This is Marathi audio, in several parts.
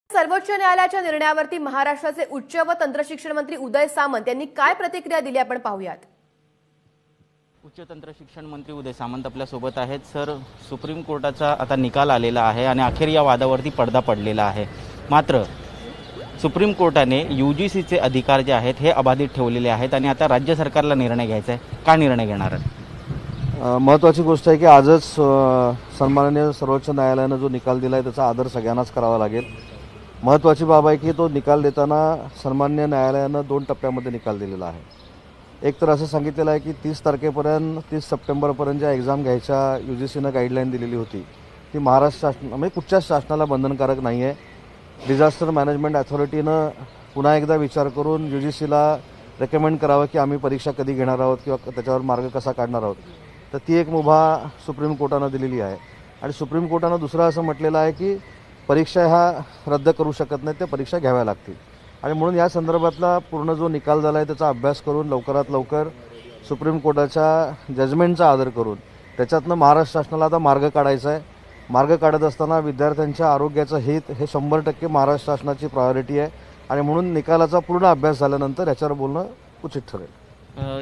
सर्वोच्च न्यायालयाच्या निर्णयावरती महाराष्ट्राचे उच्च व तंत्रशिक्षण मंत्री उदय सामंत यांनी काय प्रतिक्रिया दिली आपण पाहूयात। उच्च तंत्र शिक्षण मंत्री उदय सामंत आपल्या सोबत आहेत। सर, सुप्रीम कोर्टाचा आता निकाल आलेला आहे आणि अखेर या वादावरती पडदा पडलेला आहे। मात्र सुप्रीम कोर्टाने यूजीसीचे अधिकार जे आहेत हे अबाधित ठेवलेले आहेत आणि आता राज्य सरकारला निर्णय घ्यायचा आहे। काय निर्णय घेणार आहे? महत्त्वाची गोष्ट आहे की आजच सन्माननीय सर्वोच्च न्यायालयाने जो निकाल दिला आहे त्याचा आदर सगळ्यांनाच करावा लागेल। महत्त्वाची बाब आहे की तो निकाल देताना सन्माननीय न्यायालयाने 2 टप्प्यामध्ये निकाल दिलेला आहे। एक तर असं सांगितलेलं आहे की 30 तारखेपर्यंत 30 सप्टेंबरपर्यंत ज्या एक्झाम घ्यायच्या यूजीसीने गाईडलाईन दिलेली होती ती महाराष्ट्र शासन म्हणजे कुठच्याच शासनाला बंधनकारक नाही आहे। डिझास्टर मॅनेजमेंट अथॉरिटीनं पुन्हा एकदा विचार करून यूजीसीला रेकमेंड करावं की आम्ही परीक्षा कधी घेणार आहोत किंवा त्याच्यावर मार्ग कसा काढणार आहोत। तर ती एक मुभा सुप्रीम कोर्टानं दिलेली आहे आणि सुप्रीम कोर्टानं दुसरं असं म्हटलेलं आहे की परीक्षा ह्या रद्द करू शकत नाहीत, त्या परीक्षा घ्याव्या लागतील आणि म्हणून या संदर्भातला पूर्ण जो निकाल झाला आहे त्याचा अभ्यास करून लवकरात लवकर सुप्रीम कोर्टाच्या जजमेंटचा आदर करून त्याच्यातनं महाराष्ट्र शासनाला आता मार्ग काढायचा आहे। मार्ग काढत असताना विद्यार्थ्यांच्या आरोग्याचं हित हे 100% महाराष्ट्र शासनाची प्रायोरिटी आहे आणि म्हणून निकालाचा पूर्ण अभ्यास झाल्यानंतर याच्यावर बोलणं उचित ठरेल।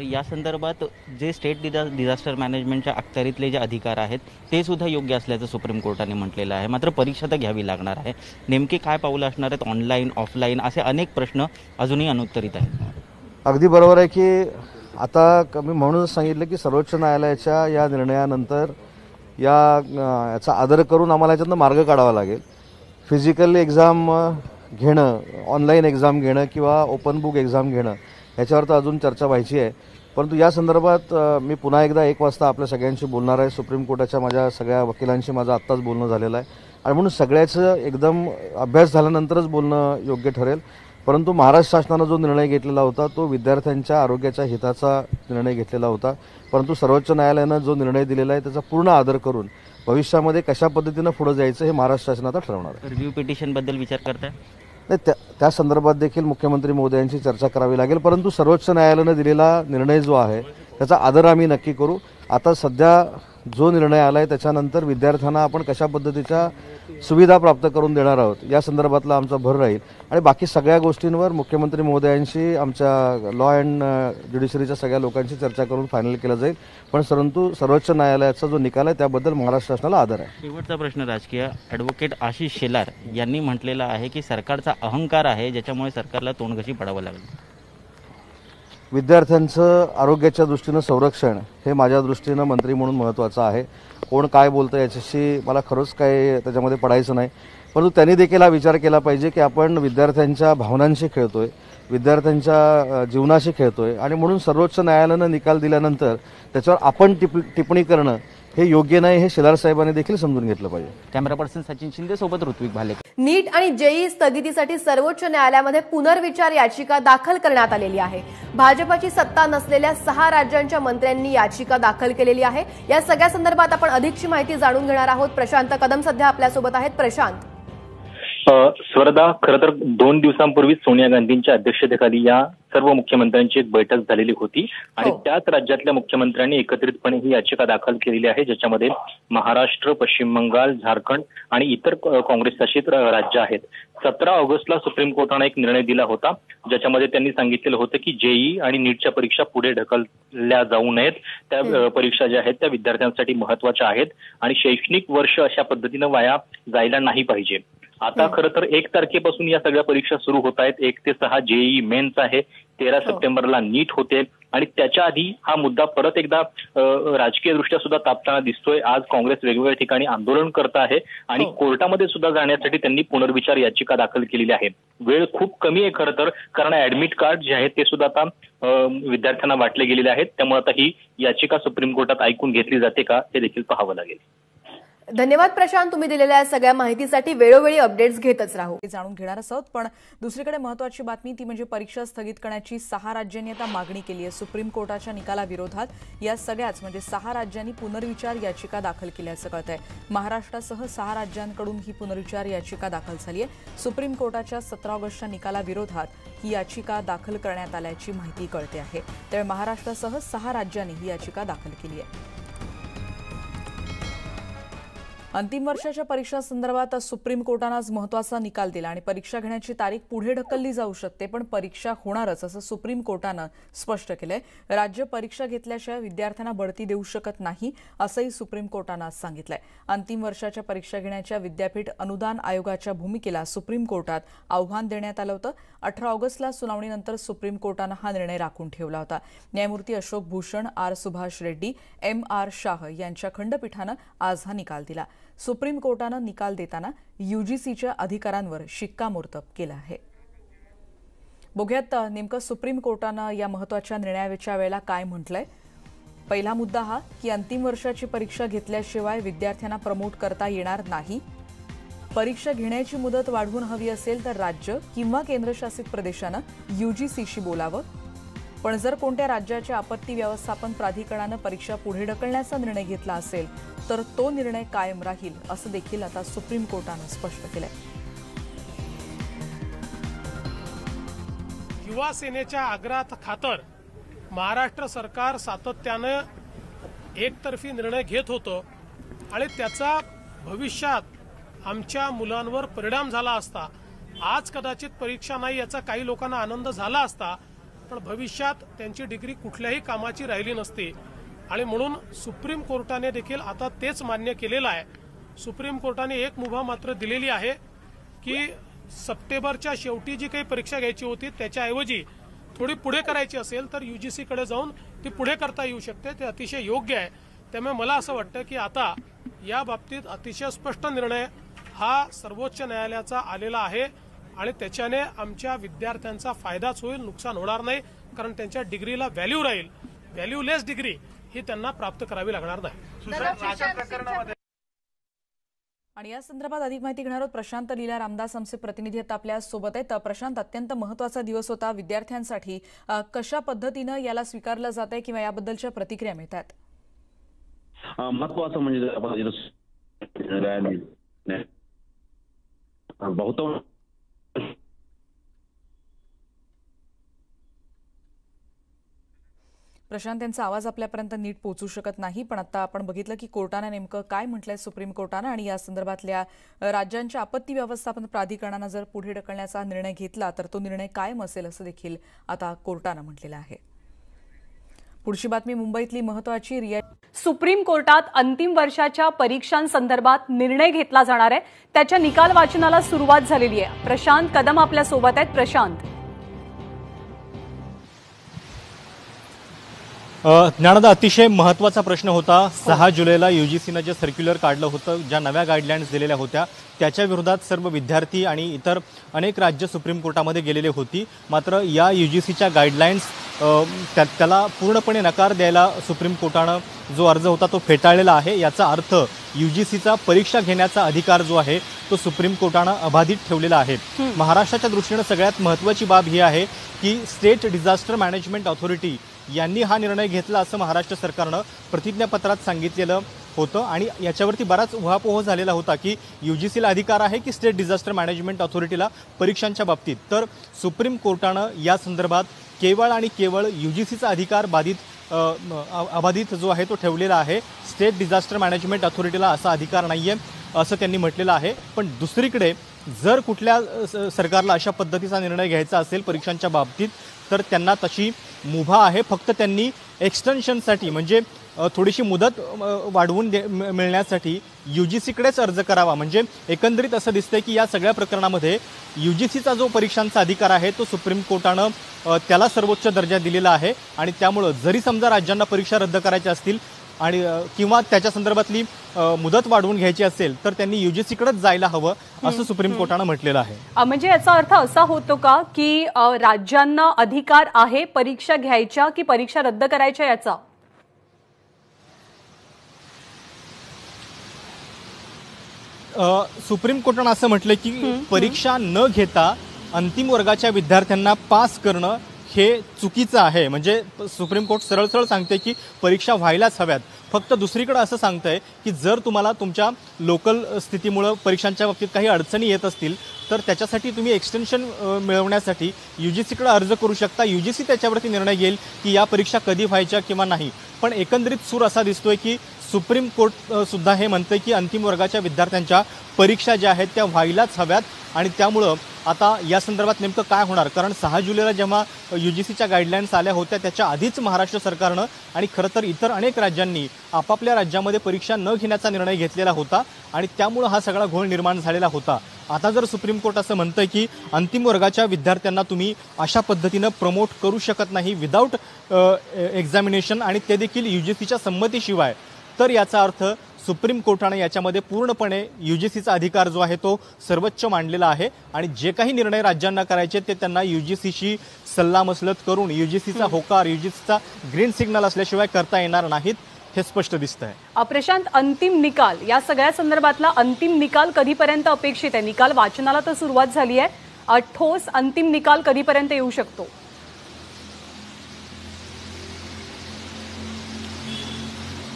या संदर्भात जे स्टेट डिझास्टर मॅनेजमेंटच्या अखत्यारीतले जे अधिकार आहेत ते सुद्धा योग्य असल्याचं सुप्रीम कोर्टाने म्हटलेलं आहे। मात्र परीक्षा तर घ्यावी लागणार आहे। नेमके काय पाऊलं असणार आहेत? ऑनलाईन, ऑफलाईन असे अनेक प्रश्न अजूनही अनुत्तरित आहेत। अगदी बरोबर आहे की आता मी म्हणूनच सांगितलं की सर्वोच्च न्यायालयाच्या या निर्णयानंतर याचा आदर करून आम्हाला याच्यातनं मार्ग काढावा लागेल। फिजिकल एक्झाम घेणं, ऑनलाईन एक्झाम घेणं किंवा ओपन बुक एक्झाम घेणं याच्यावर तर अजून चर्चा व्हायची आहे, परंतु या संदर्भात मी पुन्हा एकदा 1 वाजता आपल्या सगळ्यांशी बोलणार आहे। सुप्रीम कोर्टाच्या माझ्या सगळ्या वकिलांशी माझं आत्ताच बोलणं झालेलं आहे आणि म्हणून सगळ्याचं एकदम अभ्यास झाल्यानंतरच बोलणं योग्य ठरेल। परंतु महाराष्ट्र शासनानं जो निर्णय घेतलेला होता तो विद्यार्थ्यांच्या आरोग्याच्या हिताचा निर्णय घेतलेला होता, परंतु सर्वोच्च न्यायालयानं जो निर्णय दिलेला आहे त्याचा पूर्ण आदर करून भविष्यामध्ये कशा पद्धतीनं पुढे जायचं हे महाराष्ट्र शासन आता ठरवणार आहे। रिव्ह्यू पिटिशनबद्दल विचार करताय? नाही, त्या संदर्भात देखील मुख्यमंत्री महोदयांची चर्चा करावी लागेल, परंतु सर्वोच्च न्यायालयाने दिलेला निर्णय जो आहे त्याचा आदर आम्ही नक्की करू। आता सध्या जो निर्णय आला आहे त्याच्यानंतर विद्यार्थ्यांना आपण कशा पद्धतीच्या सुविधा प्राप्त करून देणार आहोत या संदर्भातला आमचा भर राहील आणि बाकी सगळ्या गोष्टींवर मुख्यमंत्री महोदयांशी आमच्या लॉ अँड ज्युडिशरीच्या सगळ्या लोकांशी चर्चा करून फायनल केलं जाईल। पण परंतु सर्वोच्च न्यायालयाचा जो निकाल आहे त्याबद्दल महाराष्ट्र शासनाला आदर आहे। शेवटचा प्रश्न राजकीय। ॲडव्होकेट आशिष शेलार यांनी म्हटलेलं आहे की सरकारचा अहंकार आहे ज्याच्यामुळे सरकारला तोंडघशी पडावं लागलं। विद्यार्थ्यांचं आरोग्याच्या दृष्टीनं संरक्षण हे माझ्या दृष्टीनं मंत्री म्हणून महत्त्वाचं आहे। कोण काय बोलतं याच्याशी मला खरंच काय त्याच्यामध्ये पडायचं नाही, परंतु त्यांनी देखील हा विचार केला पाहिजे की आपण विद्यार्थ्यांच्या भावनांशी खेळतोय, विद्यार्थ्यांच्या जीवनाशी खेळतोय आणि म्हणून सर्वोच्च न्यायालयानं निकाल दिल्यानंतर त्याच्यावर आपण टिप्पणी करणं हे योग्य नाही हे शेलार साहेबांनी देखील समजून घेतलं पाहिजे। कॅमेरा पर्सन सचिन शिंदे सोबत ऋत्विक भाले। नीट आणि जेईई स्थगितीसाठी सर्वोच्च न्यायालयामध्ये पुनर्विचार याचिका दाखल करण्यात आलेली आहे। भाजपची सत्ता नसलेल्या 6 राज्यांच्या मंत्र्यांनी याचिका दाखल केलेली आहे। या सगळ्या संदर्भात आपण अधिकची माहिती जाणून घेणार आहोत। प्रशांत कदम सध्या आपल्यासोबत आहेत। प्रशांत, स्वर्धा, खरं तर 2 दिवसांपूर्वी सोनिया गांधींच्या अध्यक्षतेखाली या सर्व मुख्यमंत्र्यांची एक बैठक झालेली होती आणि त्याच राज्यातल्या मुख्यमंत्र्यांनी एकत्रितपणे ही याचिका दाखल केलेली आहे, ज्याच्यामध्ये महाराष्ट्र, पश्चिम बंगाल, झारखंड आणि इतर काँग्रेस शासित राज्य आहेत। 17 ऑगस्टला सुप्रीम कोर्टाने एक निर्णय दिला होता ज्याच्यामध्ये त्यांनी सांगितलेलं होतं की जेईई आणि नीटच्या परीक्षा पुढे ढकलल्या जाऊ नयेत। त्या परीक्षा ज्या आहेत त्या विद्यार्थ्यांसाठी महत्वाच्या आहेत आणि शैक्षणिक वर्ष अशा पद्धतीनं वाया जायला नाही पाहिजे। आता खरं तर 1 तारखेपासून या सगळ्या परीक्षा सुरू होत आहेत। 1 ते 6 जेईई मेन्स आहे, 13 सप्टेंबरला नीट होते आणि त्याच्या आधी हा मुद्दा परत एकदा राजकीय दृष्ट्या सुद्धा तापताना दिसतोय। आज काँग्रेस वेगवेगळ्या ठिकाणी आंदोलन करत आहे आणि कोर्टामध्ये सुद्धा जाण्यासाठी त्यांनी पुनर्विचार याचिका दाखल केलेली आहे। वेळ खूप कमी आहे खरं तर, कारण ऍडमिट कार्ड जे आहेत ते सुद्धा आता विद्यार्थ्यांना वाटले गेलेले आहेत, त्यामुळे आता ही याचिका सुप्रीम कोर्टात ऐकून घेतली जाते का हे देखील पाहावं लागेल। धन्यवाद प्रशांत, तुम्ही दिलेल्या सगळ्या माहितीसाठी। वेळोवेळी अपडेट्स घेतच राहू। जाणून घेणार आहोत, पण दुसरीकडे महत्त्वाची बातमी ती म्हणजे परीक्षा स्थगित करण्याची 6 राज्यांनी आता मागणी केली आहे। सुप्रीम कोर्टाच्या निकालाविरोधात या सगळ्याच म्हणजे 6 राज्यांनी पुनर्विचार याचिका दाखल केल्याचं कळतंय। महाराष्ट्रासह 6 राज्यांकडून ही पुनर्विचार याचिका दाखल झाली आहे। सुप्रीम कोर्टाच्या 17 ऑगस्टच्या निकालाविरोधात ही याचिका दाखल करण्यात आल्याची माहिती कळते आहे। त्यामुळे महाराष्ट्रासह 6 राज्यांनी ही याचिका दाखल केली आहे। अंतिम वर्षाच्या परीक्षा संदर्भात सुप्रीम कोर्टानं आज महत्त्वाचा निकाल दिला आणि परीक्षा घेण्याची तारीख पुढे ढकलली जाऊ शकते, पण परीक्षा होणारच असं सुप्रीम कोर्टानं स्पष्ट केलंय. राज्य परीक्षा घेतल्याशिवाय विद्यार्थ्यांना बढती देऊ शकत नाही असंही सुप्रीम कोर्टानं आज सांगितलंय. अंतिम वर्षाच्या परीक्षा घेण्याच्या विद्यापीठ अनुदान आयोगाच्या भूमिकेला सुप्रीम कोर्टात आव्हान देण्यात आलं होतं. 18 ऑगस्टला सुनावणीनंतर सुप्रीम कोर्टानं हा निर्णय राखून ठेवला होता. न्यायमूर्ती अशोक भूषण, आर सुभाष रेड्डी, M.R. शाह यांच्या खंडपीठानं आज हा निकाल दिला. सुप्रीम कोर्टानं निकाल देताना UGCच्या अधिकारांवर शिक्कामोर्तब केलं आहे. बघूयात नेमकं सुप्रीम कोर्टानं या महत्त्वाच्या निर्णयाच्या वेळेला काय म्हटलंय. पहिला मुद्दा हा की अंतिम वर्षाची परीक्षा घेतल्याशिवाय विद्यार्थ्यांना प्रमोट करता येणार नाही. परीक्षा घेण्याची मुदत वाढवून हवी असेल तर राज्य किंवा केंद्रशासित प्रदेशानं UGCशी बोलावं. पण जर कोणत्या राज्याच्या आपत्ती व्यवस्थापन प्राधिकरणानं परीक्षा पुढे ढकलण्याचा निर्णय घेतला असेल तर तो निर्णय कायम राहील असं देखील आता सुप्रीम कोर्टानं स्पष्ट केलंय. युवा सेनेच्या आग्रहात खातर महाराष्ट्र सरकार सातत्यानं एकतर्फी निर्णय घेत होतं आणि त्याचा भविष्यात आमच्या मुलांवर परिणाम झाला असता. आज कदाचित परीक्षा नाही याचा काही लोकांना आनंद झाला असता, पण भविष्यात त्यांची डिग्री कुठल्याही कामाची राहिली नसती. आणि म्हणून सुप्रीम कोर्टाने देखील आता तेच मान्य केलेलं आहे. सुप्रीम कोर्टाने एक मुभा मात्र दिलेली आहे की सप्टेंबरच्या शेवटी जी काही परीक्षा घ्यायची होती त्याच्याऐवजी थोडी पुढे करायची असेल तर UGCकडे जाऊन ती पुढे करता येऊ शकते. ते अतिशय योग्य आहे. त्यामुळे मला असं वाटतं की आता या बाबतीत अतिशय स्पष्ट निर्णय हा सर्वोच्च न्यायालयाचा आलेला आहे आणि त्याच्याने आमच्या विद्यार्थ्यांचा फायदाच होईल, नुकसान होणार नाही. कारण त्यांच्या डिग्रीला व्हॅल्यू राहील. व्हॅल्यूलेस डिग्री ही त्यांना प्राप्त करावी लागणार नाही. आणि या संदर्भात अधिक माहिती घेणार आहोत प्रशांत लीला रामदास, आमचे प्रतिनिधी आता आपल्या सोबत आहेत. प्रशांत, अत्यंत महत्त्वाचा दिवस होता विद्यार्थ्यांसाठी. कशा पद्धतीनं याला स्वीकारलं जात आहे किंवा याबद्दलच्या प्रतिक्रिया मिळतात? महत्वाचं म्हणजे बहुत प्रशांत, यांचा आवाज आपल्यापर्यंत नीट पोहोचू शकत नाही, पण आता आपण बघितलं की कोर्टाने नेमकं काय म्हटलंय सुप्रीम कोर्टानं आणि या संदर्भातल्या राज्यांच्या आपत्ती व्यवस्थापन प्राधिकरणानं जर पुढे ढकलण्याचा निर्णय घेतला तर तो निर्णय कायम असेल असं देखील आता कोर्टानं म्हटलेलं आहे. पुढची बातमी मुंबईतली महत्त्वाची. सुप्रीम कोर्टात अंतिम वर्षाच्या परीक्षांसंदर्भात निर्णय घेतला जाणार आहे. त्याच्या निकाल वाचनाला सुरुवात झालेली आहे. प्रशांत कदम आपल्या सोबत आहेत. प्रशांत, ज्ञानदा, अतिशय महत्त्वाचा प्रश्न होता. 6 जुलैला UGCनं जे सर्क्युलर काढलं होतं, ज्या नव्या गाईडलाईन्स दिलेल्या होत्या त्याच्या विरोधात सर्व विद्यार्थी आणि इतर अनेक राज्य सुप्रीम कोर्टामध्ये गेलेली होती. मात्र या UGCच्या गाईडलाईन्स त्याला पूर्णपणे नकार द्यायला सुप्रीम कोर्टानं जो अर्ज होता तो फेटाळलेला आहे. याचा अर्थ UGCचा परीक्षा घेण्याचा अधिकार जो आहे तो सुप्रीम कोर्टानं अबाधित ठेवलेला आहे. महाराष्ट्राच्या दृष्टीनं सगळ्यात महत्त्वाची बाब ही आहे की स्टेट डिझास्टर मॅनेजमेंट ऑथॉरिटी यांनी हा निर्णय घेतला असं महाराष्ट्र सरकारनं प्रतिज्ञापत्रात सांगितलेलं होतं आणि याच्यावरती बराच उहापोह झालेला होता की UGCला अधिकार आहे की स्टेट डिझास्टर मॅनेजमेंट ऑथॉरिटीला परीक्षांच्या बाबतीत. तर सुप्रीम कोर्टानं या संदर्भात केवळ आणि केवळ UGCचा अधिकार अबाधित जो आहे तो ठेवलेला आहे. स्टेट डिझास्टर मॅनेजमेंट ऑथॉरिटीला असा अधिकार नाही आहे असं त्यांनी म्हटलेलं आहे. पण दुसरीकडे जर कुठल्या सरकारला अशा पद्धतीचा निर्णय घ्यायचा असेल परीक्षांच्या बाबतीत तर त्यांना तशी मुभा आहे. फक्त त्यांनी एक्सटेन्शनसाठी म्हणजे थोडीशी मुदत वाढवून मिळण्यासाठी UGCकडेच अर्ज करावा. म्हणजे एकंदरीत असं दिसतंय की या सगळ्या प्रकरणामध्ये UGCचा जो परीक्षांचा अधिकार आहे तो सुप्रीम कोर्टानं त्याला सर्वोच्च दर्जा दिलेला आहे आणि त्यामुळं जरी समजा राज्यांना परीक्षा रद्द करायच्या असतील आणि किंवा त्याच्या संदर्भातली मुदत वाढवून घ्यायची असेल तर त्यांनी UGCकडेच जायला हवं असं सुप्रीम कोर्टानं म्हटलेलं आहे. म्हणजे याचा अर्थ असा होतो का की राज्यांना अधिकार आहे परीक्षा घ्यायच्या की परीक्षा रद्द करायच्या याचा? सुप्रीम कोर्टानं असं म्हटलं की परीक्षा न घेता अंतिम वर्गाच्या विद्यार्थ्यांना पास करणं हे चुकीचं आहे. म्हणजे सुप्रीम कोर्ट सरळ सरळ सांगते की परीक्षा व्हायलाच हव्यात. फक्त दुसरीकडे असं सांगतंय की जर तुम्हाला तुमच्या लोकल स्थितीमुळे परीक्षांच्या बाबतीत काही अडचणी येत असतील तर त्याच्यासाठी तुम्ही एक्सटेन्शन मिळवण्यासाठी UGCकडे अर्ज करू शकता. UGC त्याच्यावरती निर्णय घेईल की या परीक्षा कधी व्हायच्या किंवा नाही. पण एकंदरीत सूर असा दिसतोय की सुप्रीम कोर्ट सुद्धा हे म्हणतंय की अंतिम वर्गाच्या विद्यार्थ्यांच्या परीक्षा ज्या आहेत त्या व्हायलाच हव्यात. आणि त्यामुळं आता या संदर्भात नेमकं काय होणार, कारण 6 जुलैला जेव्हा UGCच्या गाईडलाईन्स आल्या होत्या त्याच्या आधीच महाराष्ट्र सरकारनं आणि खरं तर इतर अनेक राज्यांनी आपापल्या राज्यामध्ये परीक्षा न घेण्याचा निर्णय घेतलेला होता आणि त्यामुळं हा सगळा घोळ निर्माण झालेला होता. आता जर सुप्रीम कोर्ट असं म्हणतंय की अंतिम वर्गाच्या विद्यार्थ्यांना तुम्ही अशा पद्धतीनं प्रमोट करू शकत नाही विदाऊट एक्झामिनेशन आणि ते देखील UGCच्या संमतीशिवाय, तर याचा अर्थ सुप्रीम कोर्टाने याच्यामध्ये पूर्णपणे UGCचा अधिकार जो आहे तो सर्वोच्च मांडलेला आहे आणि जे काही निर्णय राज्यांना करायचे ते त्यांना UGCशी सल्लामसलत करून UGCचा होकार, UGCचा ग्रीन सिग्नल असल्याशिवाय करता येणार नाहीत, हे स्पष्ट दिसत आहे. प्रशांत, अंतिम निकाल या सगळ्या संदर्भातला अंतिम निकाल कधीपर्यंत अपेक्षित आहे? निकाल वाचनाला तर सुरुवात झाली आहे, ठोस अंतिम निकाल कधीपर्यंत येऊ शकतो?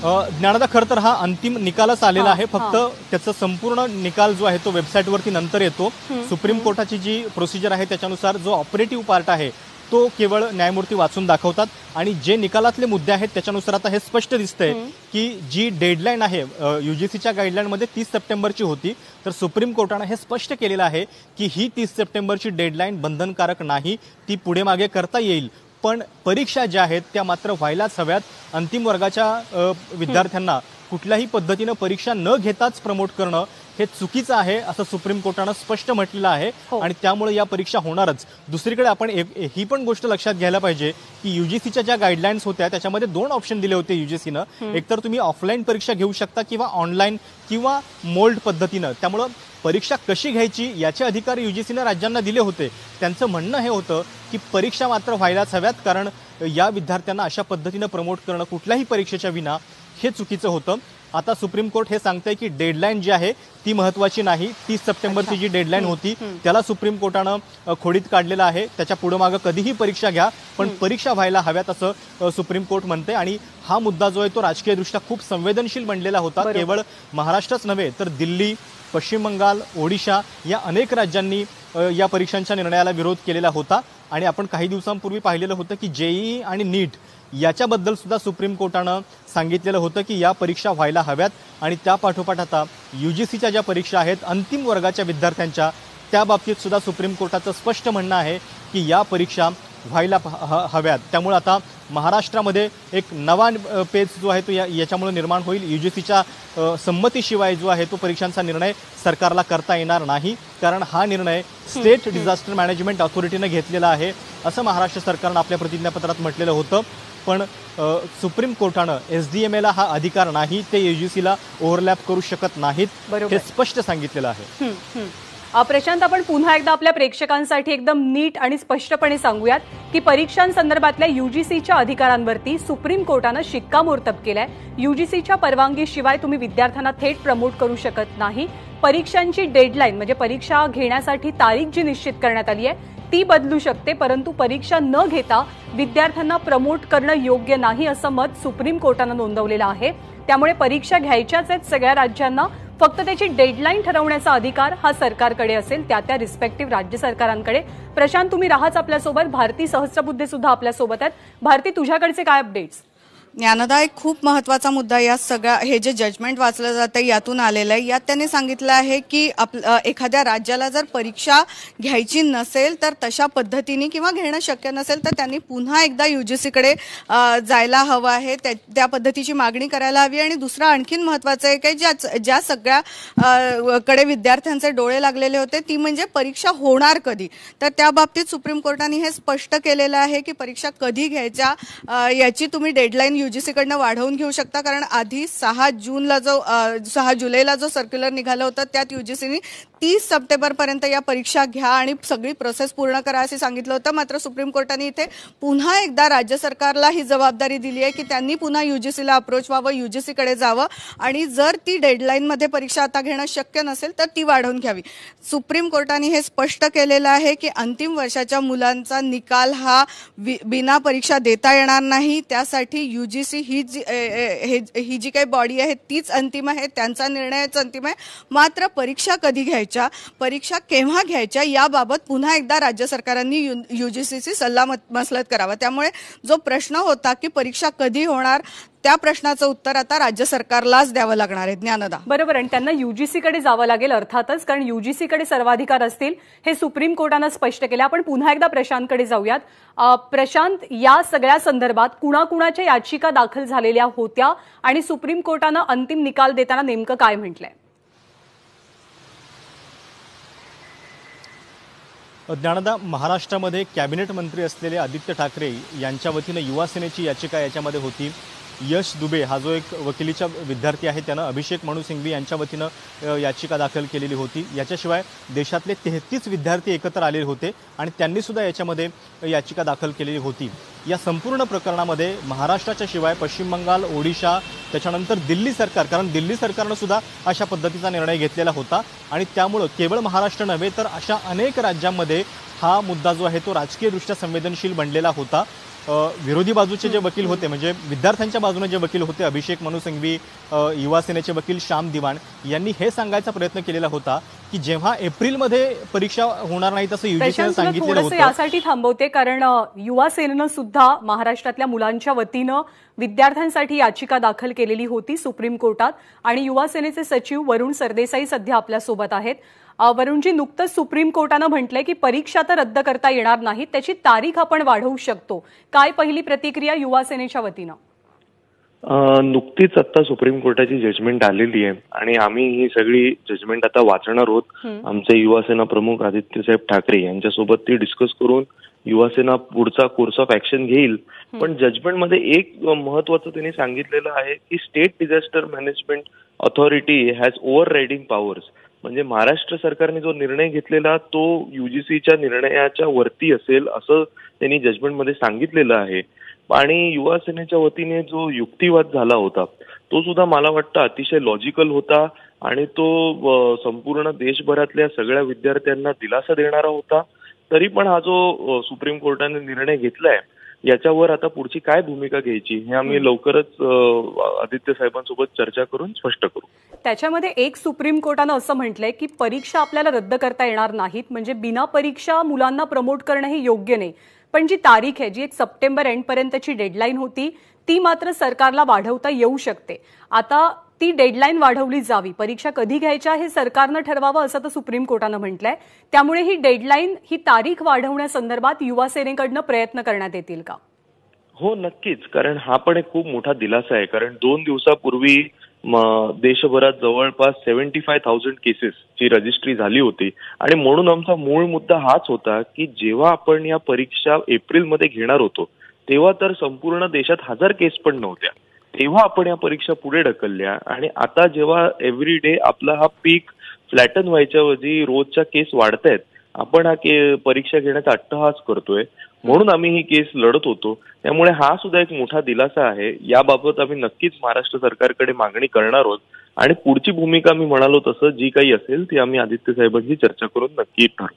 ज्ञानदा, खरं तर हा अंतिम निकालच आलेला आहे. फक्त त्याचा संपूर्ण निकाल जो आहे तो वेबसाईटवरती नंतर येतो. सुप्रीम कोर्टाची जी प्रोसिजर आहे त्याच्यानुसार जो ऑपरेटिव्ह पार्ट आहे तो केवळ न्यायमूर्ती वाचून दाखवतात आणि जे निकालातले मुद्दे आहेत त्याच्यानुसार आता हे स्पष्ट दिसतंय की जी डेडलाईन आहे UGCच्या गाईडलाईनमध्ये 30 सप्टेंबरची होती, तर सुप्रीम कोर्टानं हे स्पष्ट केलेलं आहे की ही 30 सप्टेंबरची डेडलाईन बंधनकारक नाही, ती पुढे मागे करता येईल. पण परीक्षा ज्या आहेत त्या मात्र व्हायलाच हव्यात. अंतिम वर्गाच्या विद्यार्थ्यांना कुठल्याही पद्धतीनं परीक्षा न घेताच प्रमोट करणं हे चुकीचं आहे असं सुप्रीम कोर्टानं स्पष्ट म्हटलेलं आहे आणि त्यामुळे या परीक्षा होणारच. दुसरीकडे आपण ही पण गोष्ट लक्षात घ्यायला पाहिजे की UGCच्या ज्या गाईडलाईन्स होत्या त्याच्यामध्ये 2 ऑप्शन दिले होते UGCनं. एकतर तुम्ही ऑफलाईन परीक्षा घेऊ शकता किंवा ऑनलाईन किंवा मोल्ड पद्धतीनं. त्यामुळं परीक्षा कशी घ्यायची याचे अधिकार UGCनं राज्यांना दिले होते. त्यांचं म्हणणं हे होतं की परीक्षा मात्र व्हायलाच हव्यात, कारण या विद्यार्थ्यांना अशा पद्धतीनं प्रमोट करणं कुठल्याही परीक्षेच्या विना हे चुकीचं होतं. आता सुप्रीम कोर्ट हे सांगतंय की डेडलाईन जी आहे ती महत्त्वाची नाही. 30 सप्टेंबरची जी डेडलाईन होती त्याला सुप्रीम कोर्टानं खोडीत काढलेलं आहे. त्याच्या पुढं मागं कधीही परीक्षा घ्या पण परीक्षा व्हायला हव्यात असं सुप्रीम कोर्ट म्हणते. आणि हा मुद्दा जो आहे तो राजकीयदृष्ट्या खूप संवेदनशील बनलेला होता. केवळ महाराष्ट्रच नव्हे तर दिल्ली, पश्चिम बंगाल, ओडिशा या अनेक राज्यांनी या परीक्षांच्या निर्णयाला विरोध केलेला होता. आणि आपण काही दिवसांपूर्वी पाहिलेलं होतं की JEE आणि NEET याच्याबद्दल सुद्धा सुप्रीम कोर्टानं सांगितलेलं होतं की या परीक्षा व्हायला हव्यात. आणि त्या पाठोपाठ आता UGCच्या ज्या परीक्षा आहेत अंतिम वर्गाच्या विद्यार्थ्यांच्या, त्या बाबतीत सुद्धा सुप्रीम कोर्टाचं स्पष्ट म्हणणं आहे की या परीक्षा व्हायला हव्यात. त्यामुळे आता महाराष्ट्रामध्ये एक नवा पेच जो आहे तो याच्यामुळे निर्माण होईल. UGCच्या संमतीशिवाय जो आहे तो परीक्षांचा निर्णय सरकारला करता येणार नाही, कारण हा निर्णय स्टेट डिझास्टर मॅनेजमेंट ऑथॉरिटीनं घेतलेला आहे असं महाराष्ट्र सरकारनं आपल्या प्रतिज्ञापत्रात म्हटलेलं होतं. पण सुप्रीम कोर्टानं SDMAला हा अधिकार नाही, ते UGCला ओव्हरलॅप करू शकत नाहीत, हे स्पष्ट सांगितलेलं आहे. प्रशांत, आपण पुन्हा एकदा आपल्या प्रेक्षकांसाठी एकदम नीट आणि स्पष्टपणे सांगूयात की परीक्षांसंदर्भातल्या UGCच्या अधिकारांवरती सुप्रीम कोर्टानं शिक्कामोर्तब केलंय. UGCच्या परवानगीशिवाय तुम्ही विद्यार्थ्यांना थेट प्रमोट करू शकत नाही. परीक्षांची डेडलाईन म्हणजे परीक्षा घेण्यासाठी तारीख जी निश्चित करण्यात आली आहे ती बदलू शकते, परंतु परीक्षा न घेता विद्यार्थ्यांना प्रमोट करणं योग्य नाही असं मत सुप्रीम कोर्टानं नोंदवलेलं आहे. त्यामुळे परीक्षा घ्यायच्याच आहेत सगळ्या राज्यांना, फक्त त्याची डेडलाईन ठरवण्याचा अधिकार हा सरकारकडे असेल, त्या रिस्पेक्टिव्ह राज्य सरकारांकडे. प्रशांत, तुम्ही राहाच आपल्यासोबत. भारती सहस्त्रबुद्धे सुद्धा आपल्यासोबत आहेत. भारती, तुझ्याकडचे काय अपडेट्स? ज्ञानदा, एक खूप महत्त्वाचा मुद्दा या सगळ्या हे जे जजमेंट वाचलं जातं यातून आलेलं आहे. यात त्यांनी सांगितलं आहे की एखाद्या राज्याला जर परीक्षा घ्यायची नसेल तर तशा पद्धतीने किंवा घेणं शक्य नसेल तर त्यांनी पुन्हा एकदा UGCकडे जायला हवं आहे, त्या पद्धतीची मागणी करायला हवी. आणि दुसरं आणखीन महत्त्वाचं आहे की ज्या सगळ्या कडे विद्यार्थ्यांचे डोळे लागलेले होते ती म्हणजे परीक्षा होणार कधी. तर त्या बाबतीत सुप्रीम कोर्टाने हे स्पष्ट केलेलं आहे की परीक्षा कधी घ्यायच्या याची तुम्ही डेडलाईन UGCकडनं वाढवून घेऊ शकता, कारण आधी 6 जुलैला जो सर्क्युलर निघाला होता त्यात UGCने 30 सप्टेंबरपर्यंत या परीक्षा घ्या आणि सगळी प्रोसेस पूर्ण करा असे सांगितलं होतं. मात्र सुप्रीम कोर्टाने इथे पुन्हा एकदा राज्य सरकारला ही जबाबदारी दिली आहे की त्यांनी पुन्हा UGCला अप्रोच व्हावं, UGCकडे जावं आणि जर ती डेडलाईनमध्ये परीक्षा आता घेणं शक्य नसेल तर ती वाढवून घ्यावी. सुप्रीम कोर्टाने हे स्पष्ट केलेलं आहे की अंतिम वर्षाच्या मुलांचा निकाल हा बिना परीक्षा देता येणार नाही. त्यासाठी UGC ही जी काही बॉडी आहे तीच अंतिम आहे, त्यांचा निर्णयच अंतिम आहे. मात्र परीक्षा कधी घ्यायच्या, परीक्षा केव्हा घ्यायच्या याबाबत पुन्हा एकदा राज्य सरकारांनी UGCची सल्लामसलत करावा. त्यामुळे जो प्रश्न होता की परीक्षा कधी होणार त्या प्रश्नाचं उत्तर आता राज्य सरकारलाच द्यावं लागणार आहे. ज्ञानदा, बरोबर. आणि त्यांना UGCकडे जावं लागेल अर्थातच, कारण UGCकडे सर्वाधिकार असतील हे सुप्रीम कोर्टानं स्पष्ट केलं. आपण पुन्हा एकदा प्रशांतकडे जाऊयात. प्रशांत, या सगळ्या संदर्भात कुणाकुणाच्या याचिका दाखल झालेल्या होत्या आणि सुप्रीम कोर्टानं अंतिम निकाल देताना नेमकं काय म्हटलंय? ज्ञानदा, महाराष्ट्रामध्ये कॅबिनेट मंत्री असलेले आदित्य ठाकरे यांच्या वतीनं युवा सेनेची याचिका याच्यामध्ये होती. यश दुबे हा जो एक वकिलीचा विद्यार्थी आहे त्यानं अभिषेक मनु सिंघवी यांच्या वतीनं याचिका दाखल केलेली होती. याच्याशिवाय देशातले 33 विद्यार्थी एकत्र आलेले होते आणि त्यांनी सुद्धा याच्यामध्ये याचिका दाखल केलेली होती. या संपूर्ण प्रकरणामध्ये महाराष्ट्राच्या शिवाय पश्चिम बंगाल, ओडिशा, त्याच्यानंतर दिल्ली सरकार, कारण दिल्ली सरकारनं सुद्धा अशा पद्धतीचा निर्णय घेतलेला होता आणि त्यामुळं केवळ महाराष्ट्र नव्हे तर अशा अनेक राज्यांमध्ये हा मुद्दा जो आहे तो राजकीयदृष्ट्या संवेदनशील बनलेला होता. विरोधी बाजूचे जे वकील होते, म्हणजे विद्यार्थ्यांच्या बाजूने जे वकील होते, अभिषेक मनु सिंघवी, युवा सेनेचे वकील श्याम दिवाण यांनी हे सांगायचा प्रयत्न केलेला होता की जेव्हा एप्रिलमध्ये परीक्षा होणार नाही तसं UGCने सांगितलेलं होतं. यासाठी थांबवते कारण युवा सेनेनं सुद्धा महाराष्ट्रातल्या मुलांच्या वतीनं विद्यार्थ्यांसाठी याचिका दाखल केलेली होती सुप्रीम कोर्टात आणि युवा सेनेचे सचिव वरुण सरदेसाई सध्या आपल्यासोबत आहेत. वरुणजी, नुकतंच सुप्रीम कोर्टानं म्हटलंय की परीक्षा तर रद्द करता येणार नाही, त्याची तारीख आपण वाढवू शकतो. काय पहिली प्रतिक्रिया युवा सेनेच्या वतीनं? नुकतीच आता सुप्रीम कोर्टाची जजमेंट आलेली आहे आणि आम्ही ही सगळी जजमेंट आता वाचणार आहोत. आमचे युवा सेना प्रमुख आदित्य साहेब ठाकरे यांच्यासोबत ती डिस्कस करून युवा सेना पुढचा कोर्स ऑफ ऍक्शन घेईल. पण जजमेंटमध्ये एक महत्वाचं त्यांनी सांगितलेलं आहे की state disaster management authority has over riding powers. म्हणजे महाराष्ट्र सरकारने जो निर्णय घेतलेला तो UGCच्या निर्णयाच्या वरती असेल असं त्यांनी जजमेंटमध्ये सांगितलेलं आहे. आणि युवा सेनेच्या वतीने जो युक्तिवाद झाला होता तो सुद्धा मला वाटतं अतिशय लॉजिकल होता आणि तो संपूर्ण देशभरातल्या सगळ्या विद्यार्थ्यांना दिलासा देणारा होता. तरी पण हा जो सुप्रीम कोर्टाने निर्णय घेतलाय याच्यावर आता पुढची काय भूमिका घ्यायची हे आम्ही लवकरच आदित्य साहेबांसोबत चर्चा करून स्पष्ट करू. त्याच्यामध्ये एक सुप्रीम कोर्टानं असं म्हटलंय की परीक्षा आपल्याला रद्द करता येणार नाहीत, म्हणजे बिना परीक्षा मुलांना प्रमोट करणं हे योग्य नाही. पण जी तारीख आहे, जी एक सप्टेंबर एंडपर्यंतची डेडलाईन होती, ती मात्र सरकारला वाढवता येऊ शकते. आता ती डेडलाईन वाढवली जावी, परीक्षा कधी घ्यायच्या हे सरकारनं ठरवावं असं तर सुप्रीम कोर्टानं म्हटलंय. त्यामुळे ही डेडलाईन, ही तारीख वाढवण्यासंदर्भात युवा सेनेकडनं प्रयत्न करण्यात येतील का? हो, नक्कीच. कारण हा पण एक खूप मोठा दिलासा आहे. कारण 2 दिवसापूर्वी देशभरात जवळपास 75,000 केसेसची रजिस्ट्री झाली होती आणि म्हणून आमचा मूळ मुद्दा हाच होता की जेव्हा आपण या परीक्षा एप्रिलमध्ये घेणार होतो तेव्हा तर संपूर्ण देशात 1000 केस पण नव्हत्या. तेव्हा आपण या परीक्षा पुढे ढकलल्या आणि आता जेव्हा एव्हरी डे आपला हा पीक फ्लॅटन व्हायच्या ऐवजी रोजच्या केस वाढतायत, आपण हा परीक्षा घेण्याचा अट्टहास करतोय. म्हणून आम्ही ही केस लढत होतो. त्यामुळे हा सुद्धा एक मोठा दिलासा आहे. याबाबत आम्ही नक्कीच महाराष्ट्र सरकारकडे मागणी करणार आहोत आणि पुढची भूमिका मी म्हणालो तसं जी काही असेल ती आम्ही आदित्य साहेबांशी चर्चा करून नक्की ठरवू.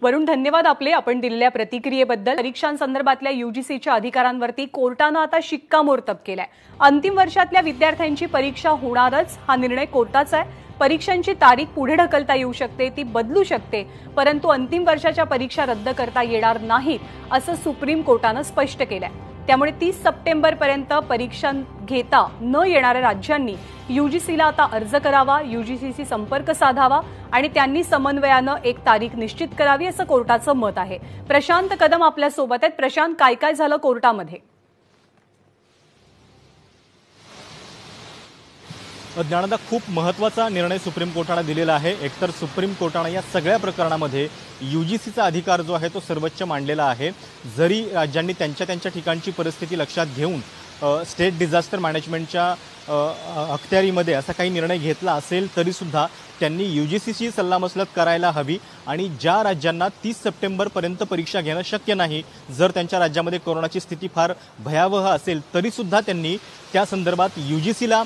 वरुण, धन्यवाद आपले आपण दिलेल्या प्रतिक्रियेबद्दल. परीक्षांसंदर्भातल्या UGCच्या अधिकारांवरती कोर्टानं आता शिक्कामोर्तब केलाय. अंतिम वर्षातल्या विद्यार्थ्यांची परीक्षा होणारच, हा निर्णय कोर्टाचा आहे. परीक्षांची तारीख पुढे ढकलता येऊ शकते, ती बदलू शकते, परंतु अंतिम वर्षाच्या परीक्षा रद्द करता येणार नाहीत असं सुप्रीम कोर्टानं स्पष्ट केलंय. त्यामुळे 30 सप्टेंबरपर्यंत परीक्षा घेता न येणाऱ्या राज्यांनी UGCला आता अर्ज करावा, UGCशी संपर्क साधावा आणि त्यांनी समन्वयानं एक तारीख निश्चित करावी असं कोर्टाचं मत आहे. प्रशांत कदम आपल्यासोबत आहेत. प्रशांत, काय काय झालं कोर्टामध्ये? ज्ञानदा, खूप महत्त्वाचा निर्णय सुप्रीम कोर्टाने दिलेला आहे. एकतर सुप्रीम कोर्टाने या सगळ्या प्रकरणामध्ये UGCचा अधिकार जो आहे तो सर्वोच्च मांडलेला आहे. जरी राज्यांनी त्यांच्या ठिकाणची परिस्थिती लक्षात घेऊन स्टेट डिझास्टर मॅनेजमेंटच्या अखत्यारीमध्ये असा काही निर्णय घेतला असेल तरीसुद्धा त्यांनी UGCची सल्लामसलत करायला हवी आणि ज्या राज्यांना 30 सप्टेंबरपर्यंत परीक्षा घेणं शक्य नाही, जर त्यांच्या राज्यामध्ये कोरोनाची स्थिती फार भयावह असेल तरीसुद्धा त्यांनी त्या संदर्भात UGCला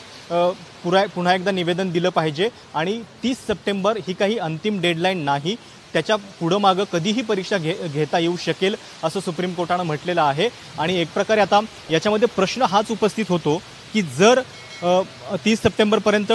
पुन्हा एकदा निवेदन दिलं पाहिजे आणि 30 सप्टेंबर ही काही अंतिम डेडलाईन नाही, त्याच्या पुढं मागं कधीही परीक्षा घेता येऊ शकेल असं सुप्रीम कोर्टानं म्हटलेलं आहे। आणि एक प्रकारे आता याच्यामध्ये प्रश्न हाच उपस्थित होतो की जर 30 सप्टेंबरपर्यंत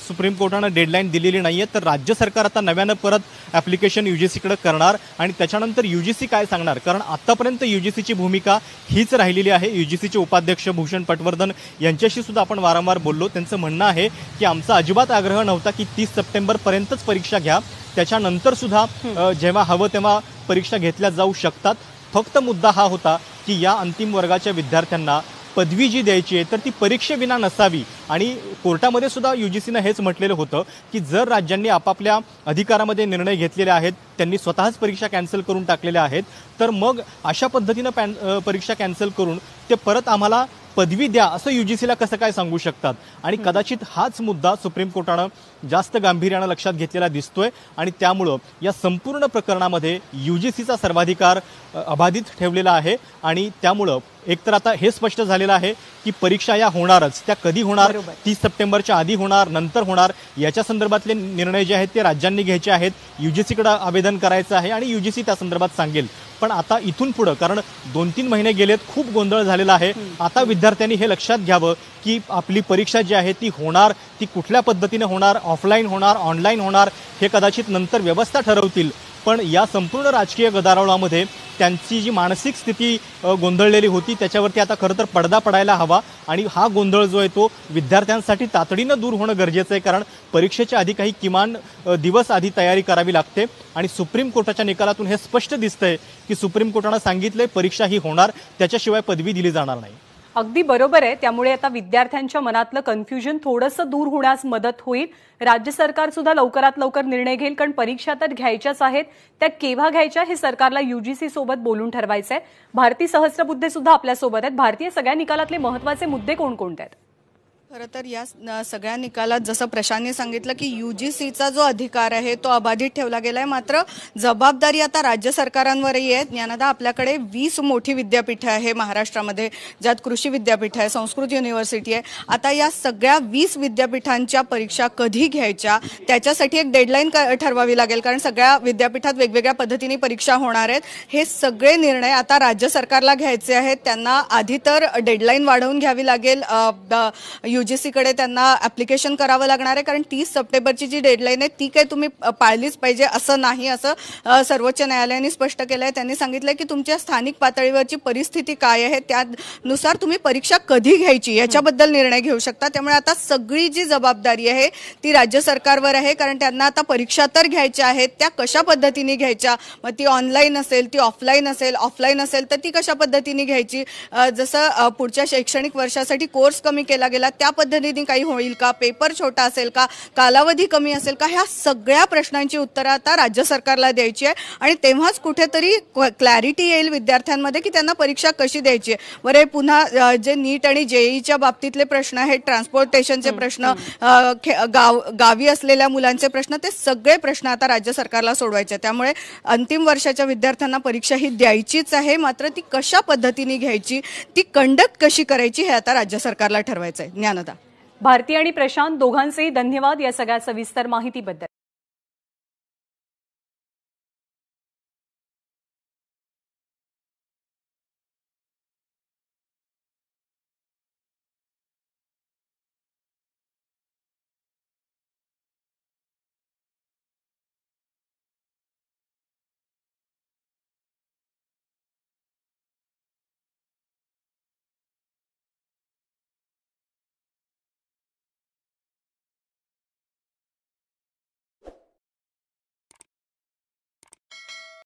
सुप्रीम कोर्टानं डेडलाईन दिलेली नाही आहे तर राज्य सरकार आता नव्यानं परत ॲप्लिकेशन UGCकडे करणार आणि त्याच्यानंतर UGC काय सांगणार, कारण आत्तापर्यंत UGCची भूमिका हीच राहिलेली आहे। UGCचे उपाध्यक्ष भूषण पटवर्धन यांच्याशी सुद्धा आपण वारंवार बोललो, त्यांचं म्हणणं आहे की आमचा अजिबात आग्रह नव्हता की 30 सप्टेंबरपर्यंतच परीक्षा घ्या, त्याच्यानंतर सुद्धा जेव्हा हवं तेव्हा परीक्षा घेतल्या जाऊ शकतात, फक्त मुद्दा हा होता की या अंतिम वर्गाच्या विद्यार्थ्यांना पदवी जी द्यायची आहे तर ती परीक्षेविना नसावी। आणि कोर्टामध्ये सुद्धा UGCनं हेच म्हटलेलं होतं की जर राज्यांनी आपापल्या अधिकारामध्ये निर्णय घेतलेले आहेत, त्यांनी स्वतःच परीक्षा कॅन्सल करून टाकलेल्या आहेत, तर मग अशा पद्धतीनं परीक्षा कॅन्सल करून ते परत आम्हाला पदवी द्या असं UGCला कसं काय सांगू शकतात। आणि कदाचित हाच मुद्दा सुप्रीम कोर्टानं जास्त गांभीर्यानं लक्षात घेतलेला दिसतोय आणि त्यामुळं या संपूर्ण प्रकरणामध्ये UGCचा सर्वाधिकार अबाधित ठेवलेला आहे आणि त्यामुळं एकतर आता हे स्पष्ट झालेलं आहे की परीक्षा या होणारच, त्या कधी होणार, 30 सप्टेंबरच्या आधी होणार, नंतर होणार, याच्या संदर्भातले निर्णय जे आहेत ते राज्यांनी घ्यायचे आहेत, UGCकडे आवेदन करायचं आहे आणि UGC त्या संदर्भात सांगेल। पण आता इथून पुढे कारण 2-3 महिने गेलेत, खूप गोंधळ झालेला आहे, आता विद्यार्थ्यांनी हे लक्षात घ्यावं की आपली परीक्षा जी आहे ती होणार, ती कुठल्या पद्धतीने होणार, ऑफलाईन होणार, ऑनलाईन होणार, हे कदाचित नंतर व्यवस्था ठरवतील, पण या संपूर्ण राजकीय गदारोळामध्ये त्यांची जी मानसिक स्थिती गोंधळलेली होती त्याच्यावरती आता खरं तर पडदा पडायला हवा आणि हा गोंधळ जो आहे तो विद्यार्थ्यांसाठी तातडीनं दूर होणं गरजेचं आहे, कारण परीक्षेच्या आधी काही किमान दिवस आधी तयारी करावी लागते आणि सुप्रीम कोर्टाच्या निकालातून हे स्पष्ट दिसतंय की सुप्रीम कोर्टानं सांगितलंय परीक्षा ही होणार, त्याच्याशिवाय पदवी दिली जाणार नाही। अगदी बरोबर आहे, त्यामुळे आता विद्यार्थ्यांच्या मनातलं कन्फ्युजन थोडंसं दूर होण्यास मदत होईल। राज्य सरकार सुद्धा लवकरात लवकर निर्णय घेईल, कारण परीक्षा तर घ्यायच्याच आहेत, त्या केव्हा घ्यायच्या हे सरकारला UGC सोबत बोलून ठरवायचं आहे। भारती सहस्त्रबुद्धे सुद्धा आपल्या सोबत आहेत। भारतीय सगळ्या निकालातले महत्त्वाचे मुद्दे कोणकोणते आहेत? खरं तर या सगळ्या निकालात जसं प्रशांतने सांगितलं की UGCचा जो अधिकार आहे तो अबाधित ठेवला गेलाय, मात्र जबाबदारी आता राज्य सरकारांवरही आहे। ज्ञानदा, आपल्याकडे 20 मोठी विद्यापीठं आहे महाराष्ट्रामध्ये, ज्यात कृषी विद्यापीठ आहे, संस्कृत युनिव्हर्सिटी आहे। आता या सगळ्या 20 विद्यापीठांच्या परीक्षा कधी घ्यायच्या त्याच्यासाठी एक डेडलाईन ठरवावी लागेल, कारण सगळ्या विद्यापीठात वेगवेगळ्या पद्धतीने परीक्षा होणार आहेत। हे सगळे निर्णय आता राज्य सरकारला घ्यायचे आहेत, त्यांना आधी तर डेडलाईन वाढवून घ्यावी लागेल, UGCकडे त्यांना ॲप्लिकेशन करावं लागणार आहे, कारण 30 सप्टेंबरची जी डेडलाईन आहे ती काही तुम्ही पाळलीच पाहिजे असं नाही, असं सर्वोच्च न्यायालयाने स्पष्ट केलं आहे। त्यांनी सांगितलं की तुमच्या स्थानिक पातळीवरची परिस्थिती काय आहे त्यानुसार तुम्ही परीक्षा कधी घ्यायची याच्याबद्दल निर्णय घेऊ शकता। त्यामुळे आता सगळी जी जबाबदारी आहे ती राज्य सरकारवर आहे, कारण त्यांना आता परीक्षा तर घ्यायच्या आहेत, त्या कशा पद्धतीने घ्यायच्या, मग ती ऑनलाईन असेल, ती ऑफलाईन असेल तर ती कशा पद्धतीने घ्यायची, जसं पुढच्या शैक्षणिक वर्षासाठी कोर्स कमी केला गेला त्या पद्धतीने काही होईल का, पेपर छोटा असेल का, कालावधी कमी असेल का, ह्या सगळ्या प्रश्नांची उत्तरं आता राज्य सरकारला द्यायची आहे आणि तेव्हाच कुठेतरी क्लॅरिटी येईल विद्यार्थ्यांमध्ये की त्यांना परीक्षा कशी द्यायची आहे। बरे, पुन्हा जे नीट आणि JEEच्या बाबतीतले प्रश्न आहेत, ट्रान्सपोर्टेशनचे प्रश्न, गावी असलेल्या मुलांचे प्रश्न, ते सगळे प्रश्न आता राज्य सरकारला सोडवायचे। त्यामुळे अंतिम वर्षाच्या विद्यार्थ्यांना परीक्षा ही द्यायचीच आहे, मात्र ती कशा पद्धतीने घ्यायची, ती कंडक्ट कशी करायची हे आता राज्य सरकारला ठरवायचं आहे। ज्ञानदा, भारती आणि प्रशांत दोघांचेही धन्यवाद या सगळ्या सविस्तर माहितीबद्दल।